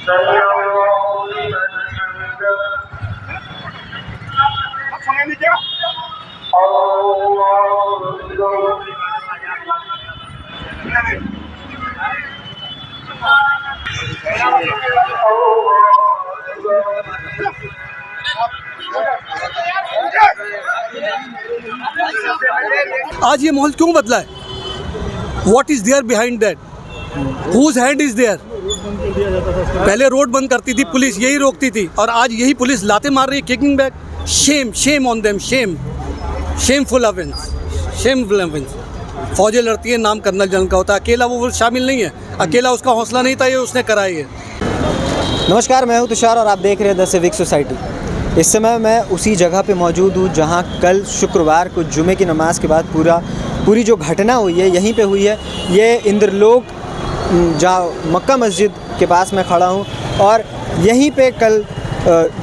आज ये माहौल क्यों बदला है? What is there behind that? Whose hand is there? पहले रोड बंद करती थी पुलिस, यही रोकती थी, और आज यही पुलिस लाते मार रही है, kicking back. Shame on them, shameful offence, shameful offence. फौजें लड़ती है, नाम कर्नल जनरल का होता है, अकेला वो शामिल नहीं है, अकेला उसका हौसला नहीं था, ये उसने करा है। नमस्कार, मैं हूं तुषार और आप देख रहे हैं द सिविक सोसाइटी। इस समय मैं उसी जगह पे मौजूद हूं जहां कल शुक्रवार को जुमे की नमाज के बाद पूरी जो घटना हुई है यहीं पे हुई है। ये इंद्रलोक जहाँ मक्का मस्जिद के पास मैं खड़ा हूं, और यहीं पे कल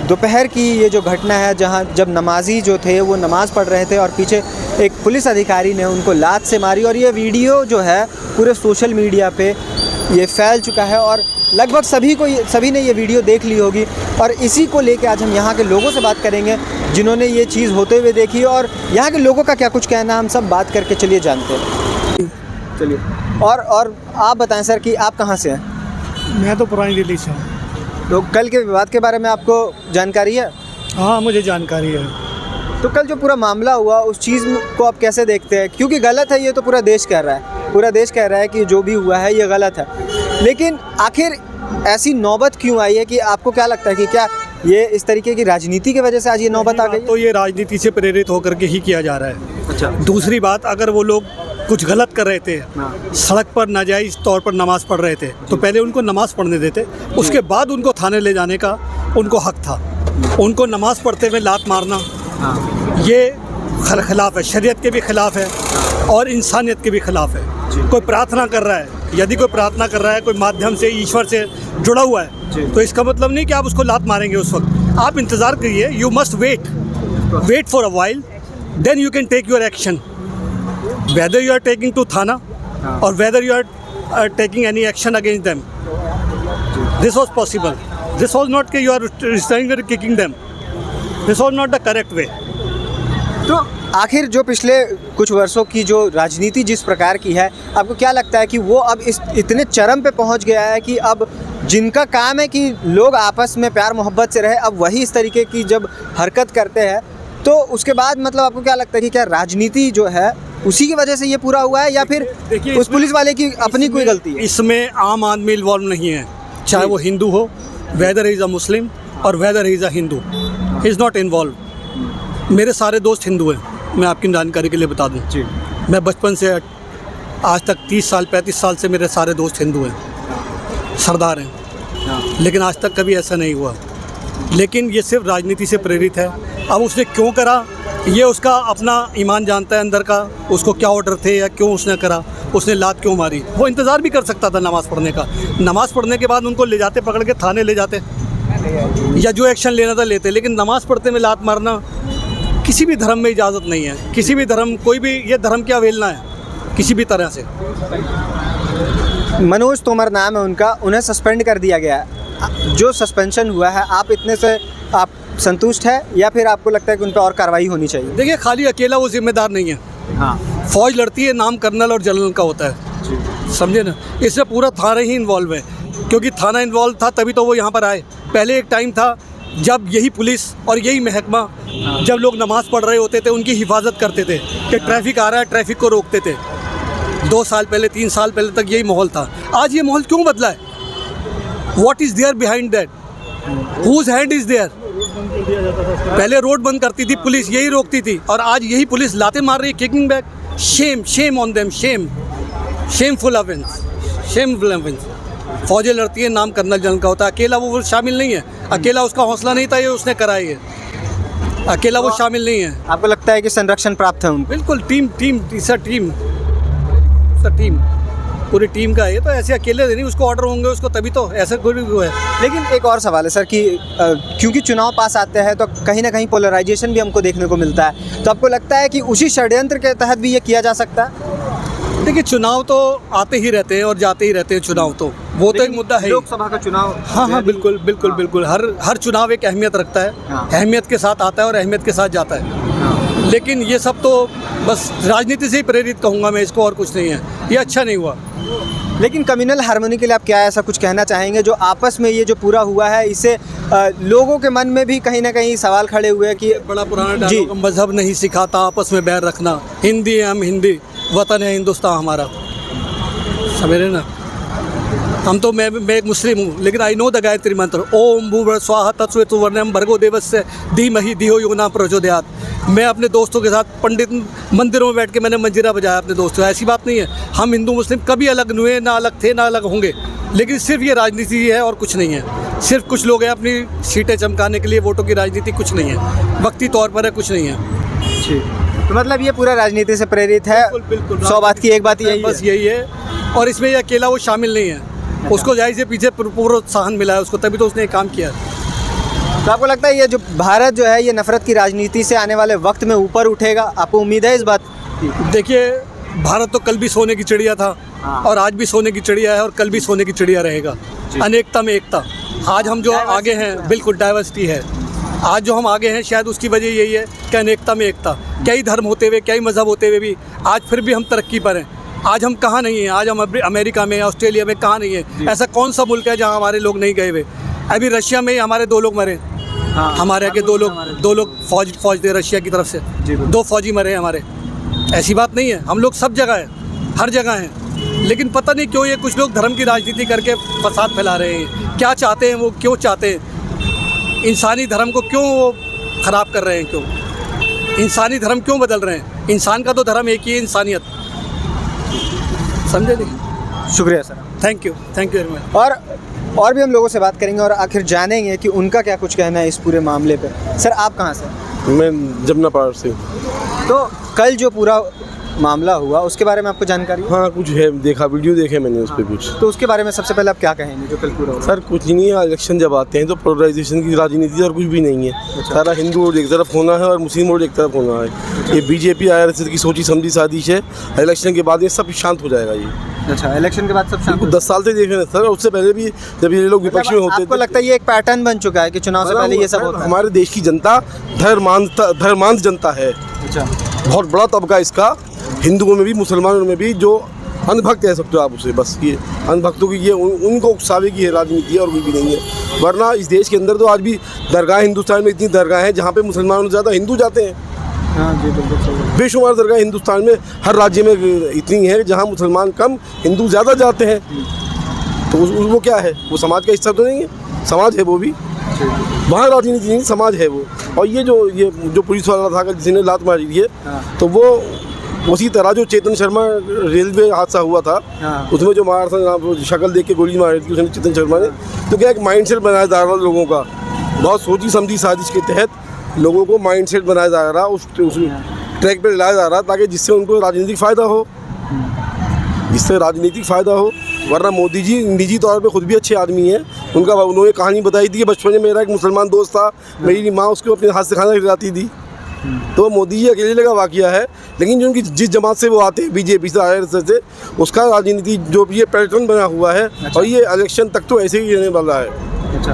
दोपहर की ये जो घटना है, जहां जब नमाजी जो थे वो नमाज़ पढ़ रहे थे और पीछे एक पुलिस अधिकारी ने उनको लात से मारी, और ये वीडियो जो है पूरे सोशल मीडिया पे ये फैल चुका है और लगभग सभी ने ये वीडियो देख ली होगी। और इसी को लेके आज हम यहाँ के लोगों से बात करेंगे जिन्होंने ये चीज़ होते हुए देखी, और यहाँ के लोगों का क्या कुछ कहना, हम सब बात करके चलिए जानते हैं। चलिए, और आप बताएं सर कि आप कहाँ से हैं? मैं तो पुरानी दिल्ली से हूँ। तो कल के विवाद के बारे में आपको जानकारी है? हाँ, मुझे जानकारी है। तो कल जो पूरा मामला हुआ उस चीज़ को आप कैसे देखते हैं? क्योंकि गलत है, ये तो पूरा देश कह रहा है, पूरा देश कह रहा है कि जो भी हुआ है ये गलत है, लेकिन आखिर ऐसी नौबत क्यों आई है? कि आपको क्या लगता है कि क्या ये इस तरीके की राजनीति की वजह से आज ये नौबत आ गई? तो ये राजनीति से प्रेरित होकर के ही किया जा रहा है। अच्छा। दूसरी बात, अगर वो लोग कुछ गलत कर रहे थे, सड़क पर नाजायज़ तौर पर नमाज़ पढ़ रहे थे, तो पहले उनको नमाज़ पढ़ने देते, उसके बाद उनको थाने ले जाने का उनको हक था। उनको नमाज़ पढ़ते हुए लात मारना ये खिलाफ है, शरीयत के भी खिलाफ है और इंसानियत के भी खिलाफ है। कोई प्रार्थना कर रहा है, यदि कोई प्रार्थना कर रहा है, कोई माध्यम से ईश्वर से जुड़ा हुआ है, तो इसका मतलब नहीं कि आप उसको लात मारेंगे उस वक्त। आप इंतज़ार करिए, you must wait for a while, then you can take your action, whether you are taking to Thana or whether you are taking any action against them. This was possible. This was not that you are restraining or kicking them. This was not the correct way. तो आखिर जो पिछले कुछ वर्षों की जो राजनीति जिस प्रकार की है, आपको क्या लगता है कि वो अब इतने चरम पे पहुंच गया है कि अब जिनका काम है कि लोग आपस में प्यार मोहब्बत से रहे, अब वही इस तरीके की जब हरकत करते हैं, तो उसके बाद मतलब आपको क्या लगता है कि क्या राजनीति जो है उसी की वजह से ये पूरा हुआ है, या फिर उस पुलिस वाले की अपनी कोई गलती है? इसमें आम आदमी इन्वॉल्व नहीं है, चाहे वो हिंदू हो, वेदर इज़ अ मुस्लिम और whether is a Hindu, is not involve. मेरे सारे दोस्त हिंदू हैं, मैं आपकी जानकारी के लिए बता दूं जी। मैं बचपन से आज तक 30 साल 35 साल से मेरे सारे दोस्त हिंदू हैं, सरदार हैं, लेकिन आज तक कभी ऐसा नहीं हुआ। लेकिन ये सिर्फ राजनीति से प्रेरित है। अब उसने क्यों करा, ये उसका अपना ईमान जानता है अंदर का, उसको क्या ऑर्डर थे या क्यों उसने करा, उसने लात क्यों मारी। वो इंतज़ार भी कर सकता था नमाज़ पढ़ने का, नमाज़ पढ़ने के बाद उनको ले जाते, पकड़ के थाने ले जाते, या जो एक्शन लेना था लेते, लेकिन नमाज़ पढ़ते में लात मारना किसी भी धर्म में इजाज़त नहीं है। किसी भी धर्म, कोई भी, ये धर्म की अवहेलना है किसी भी तरह से। मनोज तोमर नाम है उनका, उन्हें सस्पेंड कर दिया गया है। जो सस्पेंशन हुआ है, आप इतने से आप संतुष्ट है या फिर आपको लगता है कि उन पर और कार्रवाई होनी चाहिए? देखिए, खाली अकेला वो जिम्मेदार नहीं है। हाँ, फौज लड़ती है, नाम कर्नल और जनरल का होता है, समझे ना। इससे पूरा थाना ही इन्वॉल्व है, क्योंकि थाना इन्वॉल्व था तभी तो वो यहाँ पर आए। पहले एक टाइम था जब यही पुलिस और यही महकमा, जब लोग नमाज़ पढ़ रहे होते थे, उनकी हिफाजत करते थे कि ट्रैफिक आ रहा है, ट्रैफिक को रोकते थे। 2 साल पहले 3 साल पहले तक यही माहौल था। आज ये माहौल क्यों बदला है? What is there behind that? Whose hand is there? पहले रोड बंद करती थी पुलिस, यही रोकती थी, और आज यही पुलिस लाते मार रही है, kicking back. Shame on them, shameful offence, shameful offence. फौजें लड़ती है, नाम कर्नल जनरल का होता है, अकेला वो शामिल नहीं है, अकेला उसका हौसला नहीं था, ये उसने करा है, अकेला वो शामिल नहीं है। आपको लगता है कि संरक्षण प्राप्त है उनको? बिल्कुल, टीम पूरी टीम का है, तो ऐसे अकेले नहीं, उसको ऑर्डर होंगे उसको, तभी तो ऐसा कोई भी है। लेकिन एक और सवाल है सर कि क्योंकि चुनाव पास आते हैं तो कहीं ना कहीं पोलराइजेशन भी हमको देखने को मिलता है, तो आपको लगता है कि उसी षड्यंत्र के तहत भी ये किया जा सकता है? देखिए चुनाव तो आते ही रहते हैं और जाते ही रहते हैं, चुनाव तो वो तो एक मुद्दा है ही। लोकसभा का चुनाव, हाँ बिल्कुल बिल्कुल बिल्कुल, हर चुनाव एक अहमियत रखता है, हाँ। अहमियत के साथ आता है और अहमियत के साथ जाता है। हाँ। लेकिन ये सब तो बस राजनीति से ही प्रेरित कहूँगा मैं इसको, और कुछ नहीं है, ये अच्छा नहीं हुआ। लेकिन कम्युनल हार्मनी के लिए आप क्या ऐसा कुछ कहना चाहेंगे जो आपस में ये जो पूरा हुआ है, इससे लोगों के मन में भी कहीं ना कहीं सवाल खड़े हुए हैं कि बड़ा पुराना डायलॉग, मजहब नहीं सिखाता आपस में बैर रखना, हिंदी है हम हिंदी, वतन है हिंदुस्तान हमारा, समझ रहे ना। हम तो मैं एक मुस्लिम हूँ, लेकिन आई नो द गायत्री मंत्र, ओम भूर्भुवः स्वः तत्सवितुर्वरेण्यं भर्गो देवस्य धीमहि धियो यो न प्रचोदयात्। मैं अपने दोस्तों के साथ पंडित मंदिरों में बैठ के मैंने मंजीरा बजाया अपने दोस्तों। ऐसी बात नहीं है, हम हिंदू मुस्लिम कभी अलग नहीं हुए, ना अलग थे ना अलग होंगे, लेकिन सिर्फ ये राजनीति है और कुछ नहीं है। सिर्फ कुछ लोग हैं अपनी सीटें चमकाने के लिए, वोटों की राजनीति, कुछ नहीं है, वक्ती तौर पर है, कुछ नहीं है। तो मतलब ये पूरा राजनीति से प्रेरित है। बिल्कुल 100 बात की एक बात यही बस है। यही है, और इसमें ये अकेला वो शामिल नहीं है, उसको जाहिर से पीछे प्रोत्साहन मिला है उसको, तभी तो उसने काम किया। तो आपको लगता है ये जो भारत जो है ये नफरत की राजनीति से आने वाले वक्त में ऊपर उठेगा? आपको उम्मीद है इस बात की? देखिए भारत तो कल भी सोने की चिड़िया था, हाँ। और आज भी सोने की चिड़िया है, और कल भी सोने की चिड़िया रहेगा। अनेकता में एकता। आज हम जो आगे हैं, बिल्कुल डाइवर्सिटी है, आज जो हम आगे हैं शायद उसकी वजह यही है कि अनेकता में एकता। कई धर्म होते हुए, कई मज़हब होते हुए भी आज फिर भी हम तरक्की पर हैं। आज हम कहाँ नहीं हैं, आज हम अमेरिका में, ऑस्ट्रेलिया में कहाँ नहीं है। ऐसा कौन सा मुल्क है जहाँ हमारे लोग नहीं गए हुए? अभी रशिया में ही हमारे 2 लोग मरे, हाँ। हमारे यहाँ के 2 लोग फौज थे रशिया की तरफ से, 2 फौजी मरे हमारे। ऐसी बात नहीं है, हम लोग सब जगह हैं, हर जगह हैं, लेकिन पता नहीं क्यों ये कुछ लोग धर्म की राजनीति करके फसाद फैला रहे हैं। क्या चाहते हैं वो, क्यों चाहते हैं? इंसानी धर्म को क्यों वो ख़राब कर रहे हैं? क्यों इंसानी धर्म क्यों बदल रहे हैं? इंसान का तो धर्म एक ही है, इंसानियत, समझे नहीं? शुक्रिया sir, thank you very much. और भी हम लोगों से बात करेंगे और आखिर जानेंगे कि उनका क्या कुछ कहना है इस पूरे मामले पे। सर आप कहाँ से? मैं जमुना पार से। तो कल जो पूरा मामला हुआ उसके बारे में आपको जानकारी है? हाँ कुछ है, देखा, वीडियो देखे मैंने उस पर कुछ। तो उसके बारे में सबसे पहले आप क्या कहेंगे जो कल पूरा हुआ? सर कुछ ही नहीं है, इलेक्शन जब आते हैं तो पोलराइजेशन की राजनीति और कुछ भी नहीं है। सारा हिंदू वोट एक तरफ होना है और मुस्लिम वोट एक तरफ होना है। ये बीजेपी आरएसएस की सोची समझी साजिश है। इलेक्शन के बाद ये सब शांत हो जाएगा। ये अच्छा, इलेक्शन के बाद सब शांत? 10 साल से देख रहे हैं सर, उससे पहले भी जब ये लोग विपक्ष में होते आपको लगता है ये एक पैटर्न बन चुका है कि चुनाव से पहले ये सब होता है? हमारे देश की जनता धर्मांध जनता है। अच्छा, बहुत बड़ा तबका इसका, हिंदुओं में भी मुसलमानों में भी, जो अंधभक्त कह सकते हो आप उसे। बस ये अंधभक्तों की ये उनको उकसावे की है राजनीति है और कुछ भी नहीं है। वरना इस देश के अंदर तो आज भी दरगाह, हिंदुस्तान में इतनी दरगाह हैं जहाँ पे मुसलमानों से ज़्यादा हिंदू जाते हैं। हाँ जी बिल्कुल। बेशुमार दरगाह हिंदुस्तान में, हर राज्य में इतनी है जहाँ मुसलमान कम, हिंदू ज़्यादा जाते हैं। तो वो क्या है? वो समाज का हिस्सा तो नहीं है? समाज है वो भी, वहाँ राजनीति नहीं, समाज है वो। और ये जो पुलिस वाला था जिसने लात मारी थी, तो वो उसी तरह जो चेतन शर्मा रेलवे हादसा हुआ था, उसमें जो मारा था, शक्ल देख के गोली मारी थी उसने चेतन शर्मा ने। तो क्या एक माइंडसेट बनाया जा रहा लोगों का, बहुत सोची समझी साजिश के तहत लोगों को माइंडसेट बनाया जा रहा, उस ट्रैक पर लाया जा रहा, ताकि जिससे उनको राजनीतिक फ़ायदा हो, वरना मोदी जी निजी तौर पे खुद भी अच्छे आदमी हैं। उन्होंने कहानी बताई थी कि बचपन में मेरा एक मुसलमान दोस्त था, मेरी माँ उसको अपने हाथ से खाना खिलाती थी। तो मोदी जी अकेले का वाक़या है, लेकिन जो उनकी जिस जमात से वो आते हैं, बीजेपी से, आरएसएस से, उसका राजनीति जो भी ये पैटर्न बना हुआ है। और ये इलेक्शन तक तो ऐसे ही रहने वाला है। अच्छा,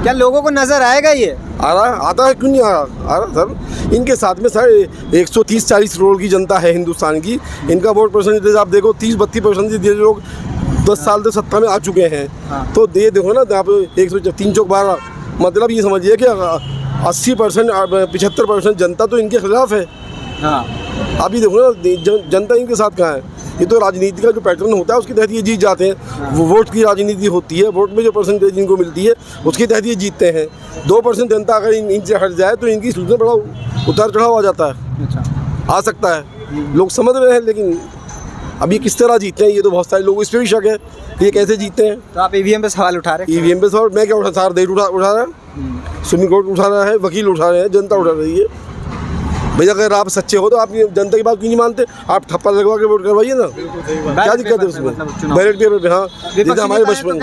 क्या लोगों को नज़र आएगा ये? आता है, क्यों नहीं आ रहा सर? इनके साथ में सर 130-40 करोड़ की जनता है हिंदुस्तान की। इनका वोट परसेंटेज आप देखो 30-32% ये लोग 10 साल से सत्ता में आ चुके हैं। तो ये देखो ना, यहाँ पे 103 चौक 12, मतलब ये समझिए कि 80% 75% जनता तो इनके खिलाफ है। अभी देखो ना जनता इनके साथ कहाँ है? ये तो राजनीति का जो पैटर्न होता है उसके तहत ये जीत जाते हैं। वो वोट की राजनीति होती है, वोट में जो परसेंटेज इनको मिलती है उसके तहत ये जीतते हैं। 2% जनता अगर इनसे हट जाए तो इनकी सूचना बड़ा उतार चढ़ाव आ जाता है। अच्छा, आ सकता है, लोग समझ रहे हैं, लेकिन अभी किस तरह जीतते हैं ये तो बहुत सारे लोग इस पर भी शक है कि ये कैसे जीतते हैं। तो आप ईवीएम पे सवाल उठा रहे हैं? ईवीएम पे सवाल मैं क्या उठा रहा है, सुप्रीम कोर्ट उठा रहा है, वकील उठा रहे हैं, जनता उठा रही है। भैया अगर आप सच्चे हो तो आप जनता की बात क्यों नहीं मानते? आप ठप्पा लगवा के वोट करवाइए ना, क्या दिक्कत है उसमें? बैलेट पेपर पे, हाँ, जैसे हमारे बचपन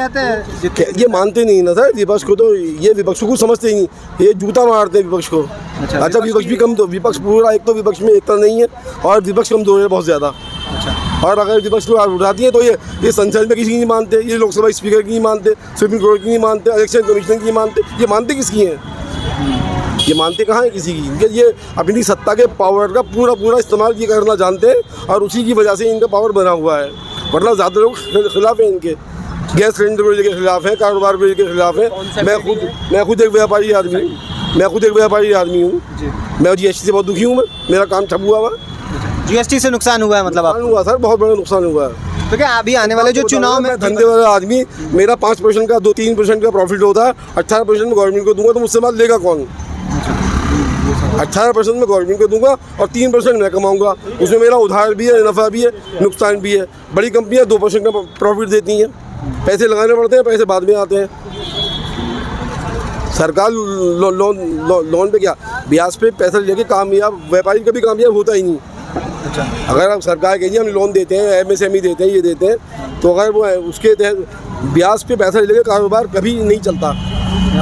ये मानते नहीं ना सर विपक्ष को, तो ये विपक्ष को समझते ही नहीं, ये जूता मारते हैं विपक्ष को। अच्छा, विपक्ष भी कम, तो विपक्ष पूरा, एक तो विपक्ष में एकता नहीं है और विपक्ष कमजोर है बहुत ज़्यादा। अच्छा, और अगर विपक्ष को उठाती है तो ये संसद में किसी की नहीं मानते, ये लोकसभा स्पीकर की नहीं मानते, सुप्रीम कोर्ट की नहीं मानते, इलेक्शन कमीशन की नहीं मानते। ये मानते किसकी हैं? ये मानते कहाँ हैं किसी की? इनके ये अपनी सत्ता के पावर का पूरा इस्तेमाल ये करना जानते हैं और उसी की वजह से इनका पावर बना हुआ है। वरना ज़्यादा लोग खिलाफ हैं इनके। गैस सिलेंडर को लेकर खिलाफ है, कारोबार को लेकर खिलाफ है। मैं खुद एक व्यापारी आदमी हूँ। मैं GST से बहुत दुखी हूँ। मेरा काम ठप हुआ हुआ। GST से नुकसान हुआ है मतलब आप? हुआ सर, बहुत बड़ा नुकसान हुआ है। तो क्या अभी आने वाले जो चुनाव में धंधे वाला आदमी, मेरा 5% का 2-3% का प्रॉफिट होता है, 18% में गवर्नमेंट को दूंगा तो मुझसे माल लेगा कौन? 18% में गवर्नमेंट को दूंगा और 3% मैं कमाऊंगा। उसमें मेरा उधार भी है, नफ़ा भी है, नुकसान भी है। बड़ी कंपनियां 2% का प्रॉफिट देती हैं, पैसे लगाने पड़ते हैं, पैसे बाद में आते हैं। सरकार लोन पे क्या ब्याज पे पैसा लेके कामयाब, व्यापारी कभी कामयाब होता ही नहीं। अच्छा, अगर आप सरकार कहिए हम लोन देते हैं, MSME देते हैं, ये देते हैं, तो अगर वो उसके तहत ब्याज पे पैसा लेके कारोबार कभी नहीं चलता।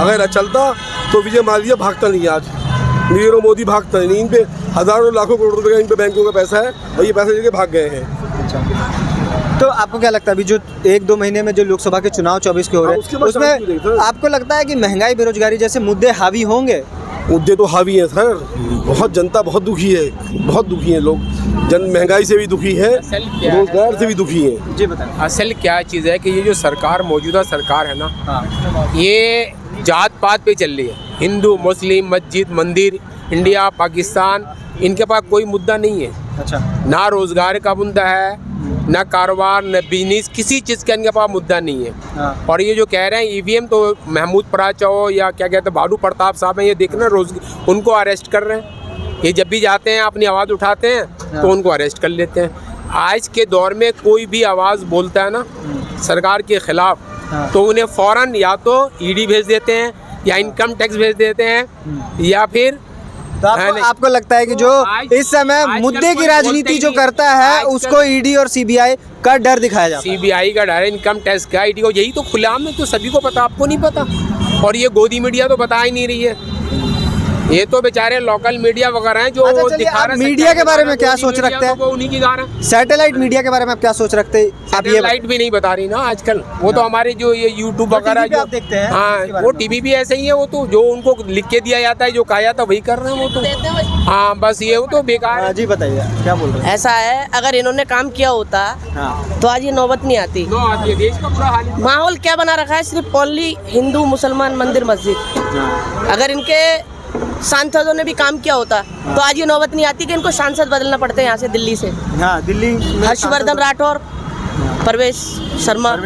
अगर चलता तो विजय माल्या भागता नहीं, आज नीरव मोदी भागता नहीं। इन पे हज़ारों लाखों करोड़ रुपए का इन पे बैंकों का पैसा है और ये पैसे लेके भाग गए हैं। तो आपको क्या लगता है अभी जो 1-2 महीने में जो लोकसभा के चुनाव 24 के हो रहे हैं उसमें आपको लगता है कि महंगाई, बेरोजगारी जैसे मुद्दे हावी होंगे? मुद्दे तो हावी हैं सर, बहुत जनता बहुत दुखी है, बहुत दुखी है लोग। महंगाई से भी दुखी है, रोजगार से भी दुखी है। जी बताएं। असल क्या चीज़ है कि ये जो सरकार, मौजूदा सरकार है ना, ये जात पात पे चल रही है। हिंदू, मुस्लिम, मस्जिद, मंदिर, इंडिया, पाकिस्तान, इनके पास कोई मुद्दा नहीं है। अच्छा, ना रोज़गार का मुद्दा है, ना कारोबार, ना बिजनेस, किसी चीज़ का इनके पास मुद्दा नहीं है। हाँ। और ये जो कह रहे हैं EVM, तो महमूद पराचा हो या क्या कहते हैं भालू प्रताप साहब हैं, ये देखना रोज उनको अरेस्ट कर रहे हैं। ये जब भी जाते हैं अपनी आवाज़ उठाते हैं तो उनको अरेस्ट कर लेते हैं। आज के दौर में कोई भी आवाज़ बोलता है ना सरकार के ख़िलाफ़, हाँ। तो उन्हें फ़ौरन या तो ED भेज देते हैं या इनकम टैक्स भेज देते हैं या फिर तो आपको लगता है कि जो इस समय मुद्दे की राजनीति जो करता है उसको ED और CBI का डर दिखाया जाता है? CBI का डर है, इनकम टैक्स का, ED को, यही तो खुलेआम में तो सभी को पता, आपको नहीं पता। और ये गोदी मीडिया तो बता ही नहीं रही है। ये तो बेचारे लोकल मीडिया वगैरह हैं जो दिखा रहे हैं। मीडिया के बारे में क्या सोच रखते हैं? वो उन्हीं की गा रहे हैं। सैटेलाइट मीडिया के बारे में आप क्या सोच रखते हैं? सैटेलाइट भी नहीं बता रही ना आजकल। वो तो हमारे जो ये YouTube वगैरह जो आप देखते हैं, हाँ, वो TV भी ऐसे ही है। वो तो जो उनको लिख के दिया जाता है, जो कहा जाता है वही कर रहे हैं वो तो। हाँ बस ये वो तो बेकार है। जी बताइए क्या बोल रहे हैं? ऐसा है, अगर इन्होंने काम किया होता हाँ। तो आज ये नौबत नहीं आती। देश का बुरा हाल है। माहौल क्या बना रखा है, सिर्फ ओनली हिंदू, मुसलमान, मंदिर, मस्जिद। अगर इनके सांसदों ने भी काम किया होता तो आज ये नौबत नहीं आती कि इनको सांसद बदलना पड़ते हैं यहाँ से, दिल्ली से। हाँ, दिल्ली में हर्षवर्धन राठौर, परवेश शर्मा और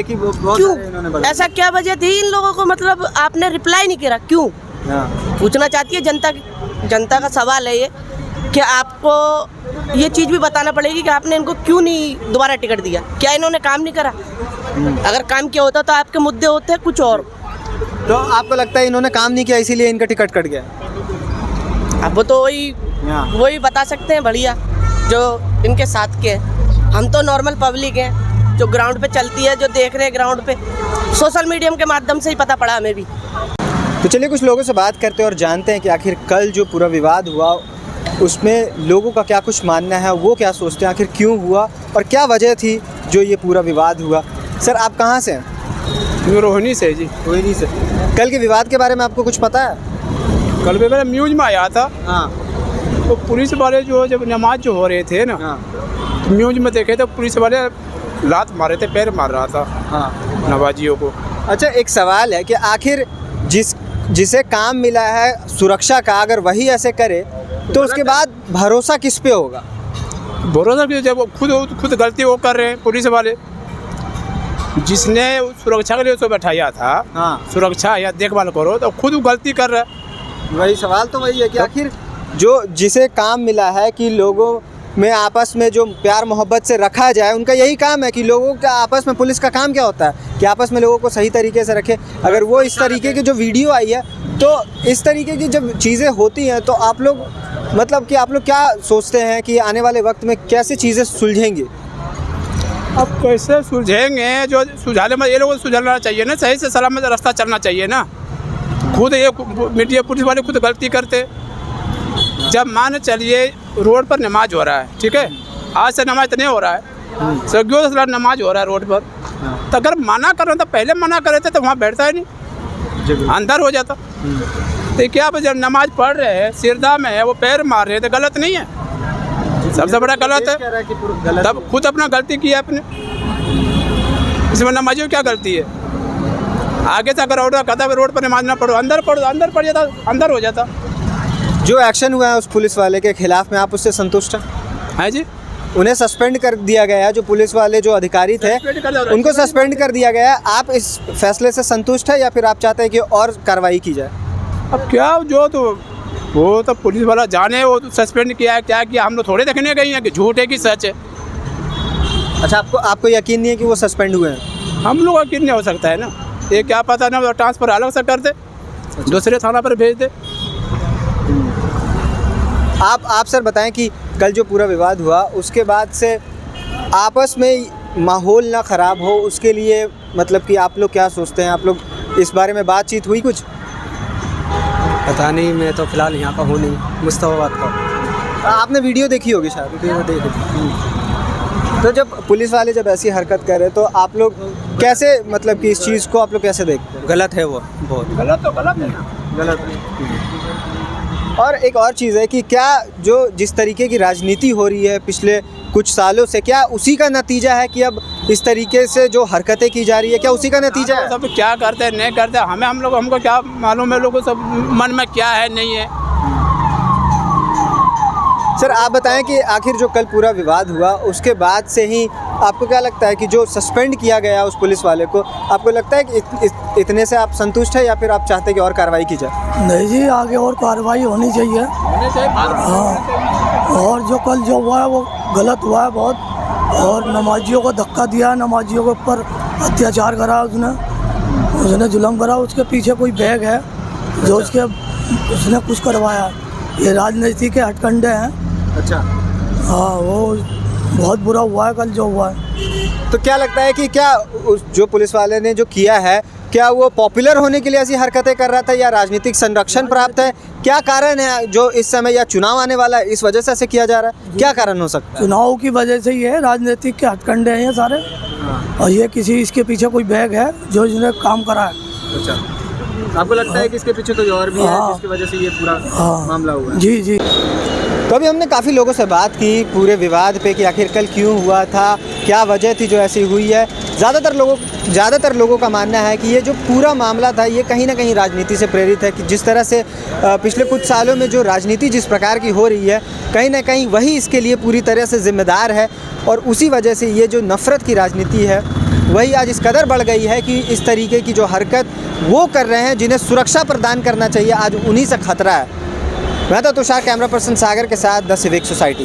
क्यों ऐसा क्या वजह थी इन लोगों को? मतलब आपने रिप्लाई नहीं किया, क्यों? पूछना चाहती है जनता का सवाल है ये कि आपको ये चीज़ भी बताना पड़ेगी कि आपने इनको क्यों नहीं दोबारा टिकट दिया। क्या इन्होंने काम नहीं करा? अगर काम किया होता तो आपके मुद्दे होते कुछ और। तो आपको लगता है इन्होंने काम नहीं किया इसीलिए इनका टिकट कट गया? अब तो वही बता सकते हैं बढ़िया जो इनके साथ के हैं। हम तो नॉर्मल पब्लिक हैं जो ग्राउंड पे चलती है, जो देख रहे हैं ग्राउंड पे, सोशल मीडिया के माध्यम से ही पता पड़ा हमें भी। तो चलिए कुछ लोगों से बात करते हैं और जानते हैं कि आखिर कल जो पूरा विवाद हुआ उसमें लोगों का क्या कुछ मानना है, वो क्या सोचते हैं, आखिर क्यों हुआ और क्या वजह थी जो ये पूरा विवाद हुआ। सर आप कहाँ से हैं? रोहिणी से जी। रोहिणी से। कल के विवाद के बारे में आपको कुछ पता है? कल भी मेरा न्यूज़ में आया था। हाँ। तो पुलिस वाले जो जब नमाज जो हो रहे थे ना, हाँ। तो न्यूज़ में देखे तो पुलिस वाले लात मारे थे, पैर मार रहा था हाँ नमाजियों को। अच्छा एक सवाल है कि आखिर जिसे काम मिला है सुरक्षा का, अगर वही ऐसे करे तो उसके बाद भरोसा किस पे होगा? भरोसा भी जब खुद गलती वो कर रहे हैं पुलिस वाले। जिसने सुरक्षा के लिए उसको बैठाया था, हाँ। सुरक्षा या देखभाल करो, तो खुद गलती कर रहा है। वही सवाल तो वही है कि आखिर जिसे काम मिला है कि लोगों में आपस में जो प्यार मोहब्बत से रखा जाए, उनका यही काम है कि लोगों का आपस में, पुलिस का काम क्या होता है कि आपस में लोगों को सही तरीके से रखे। अगर वो इस तरीके की जो वीडियो आई है, तो इस तरीके की जब चीज़ें होती हैं तो आप लोग मतलब कि आप लोग क्या सोचते हैं कि आने वाले वक्त में कैसे चीज़ें सुलझेंगी? अब कैसे सुलझेंगे? जो सुलझाने में ये लोगों को सुलझाना चाहिए ना, सही से सलामत रास्ता चलना चाहिए ना। खुद ये मीडिया पुलिस वाले खुद गलती करते। जब मान चलिए रोड पर नमाज हो रहा है, ठीक है, आज से नमाज तो नहीं हो रहा है, सदियों से नमाज हो रहा है रोड पर। तो अगर मना कर रहे तो पहले मना कर रहे थे तो वहाँ बैठता ही नहीं, अंदर हो जाता। तो क्या जब नमाज पढ़ रहे हैं, सिरदा में है, वो पैर मार रहे हैं, तो गलत नहीं है? सबसे बड़ा गलत है। तब खुद अपना गलती की है अपने, इसमें नमाजियों क्या गलती है? आगे से अगर ऑर्डर करता है रोड पर नमाज ना पढ़ो, अंदर पढ़ जाता, अंदर हो जाता। जो एक्शन हुआ है उस पुलिस वाले के खिलाफ में, आप उससे संतुष्ट हैं? है जी, उन्हें सस्पेंड कर दिया गया है, जो पुलिस वाले जो अधिकारी थे उनको सस्पेंड कर दिया गया है। आप इस फैसले से संतुष्ट है या फिर आप चाहते हैं कि और कार्रवाई की जाए? अब क्या जो तो वो तो पुलिस वाला जाने, वो तो सस्पेंड किया है क्या किया, हम लोग थोड़े देखने गए हैं कि झूठ है कि सच है। अच्छा, आपको यकीन नहीं है कि वो सस्पेंड हुए हैं? हम लोग यकीन नहीं हो सकता है ना, ये क्या पता ना वो ट्रांसफ़र अलग से कर दे, दूसरे थाना पर भेज दे। आप सर बताएं कि कल जो पूरा विवाद हुआ उसके बाद से आपस में माहौल ना ख़राब हो, उसके लिए मतलब कि आप लोग क्या सोचते हैं? आप लोग इस बारे में बातचीत हुई कुछ? पता नहीं, मैं तो फ़िलहाल यहाँ का हूँ नहीं, मुस्तफाबाद का। आपने वीडियो देखी होगी शायद? वीडियो देखी। तो जब पुलिस वाले जब ऐसी हरकत कर रहे तो आप लोग कैसे, मतलब कि इस चीज़ को आप लोग कैसे देखते हैं? गलत है वो, बहुत गलत तो गलत है ना, गलत। और एक और चीज़ है कि क्या जो जिस तरीके की राजनीति हो रही है पिछले कुछ सालों से, क्या उसी का नतीजा है कि अब इस तरीके से जो हरकतें की जा रही है, क्या उसी का नतीजा है? सब क्या करते हैं नहीं करते हमें, हमको क्या मालूम है, लोगों सब मन में क्या है नहीं है। सर आप बताएं कि आखिर जो कल पूरा विवाद हुआ उसके बाद से ही आपको क्या लगता है कि जो सस्पेंड किया गया उस पुलिस वाले को, आपको लगता है कि इतने से आप संतुष्ट है या फिर आप चाहते हैं कि और कार्रवाई की जाए? नहीं जी, आगे और कार्रवाई होनी चाहिए। हाँ, और जो कल जो हुआ है वो गलत हुआ है बहुत, और नमाजियों को धक्का दिया, नमाजियों के ऊपर अत्याचार करा उसने जुल्म करा। उसके पीछे कोई बैग है जो उसने कुछ करवाया। ये राजनीति के हथकंडे हैं। अच्छा, हाँ, वो बहुत बुरा हुआ है कल जो हुआ है। तो क्या लगता है कि क्या उस जो पुलिस वाले ने जो किया है, क्या वो पॉपुलर होने के लिए ऐसी हरकतें कर रहा था या राजनीतिक संरक्षण प्राप्त है? क्या कारण है जो इस समय, या चुनाव आने वाला है इस वजह से ऐसे किया जा रहा है? क्या कारण हो सकता है? चुनाव की वजह से ही है, राजनीतिक के हथकंडे हैं ये सारे। और ये इसके पीछे कोई बैग है जो इसने काम करा है। अच्छा, आपको लगता है कि इसके पीछे कोई और भी है जिसकी वजह से ये पूरा मामला हुआ? जी जी। तो अभी हमने काफ़ी लोगों से बात की पूरे विवाद पे कि आखिर कल क्यों हुआ था, क्या वजह थी जो ऐसी हुई है। ज़्यादातर लोगों का मानना है कि ये जो पूरा मामला था ये कहीं ना कहीं राजनीति से प्रेरित है, कि जिस तरह से पिछले कुछ सालों में जो राजनीति जिस प्रकार की हो रही है, कहीं ना कहीं वही इसके लिए पूरी तरह से जिम्मेदार है। और उसी वजह से ये जो नफ़रत की राजनीति है वही आज इस कदर बढ़ गई है कि इस तरीके की जो हरकत वो कर रहे हैं जिन्हें सुरक्षा प्रदान करना चाहिए, आज उन्हीं से खतरा है। मैं तो तुषार, कैमरा पर्सन सागर के साथ द सिविक सोसाइटी।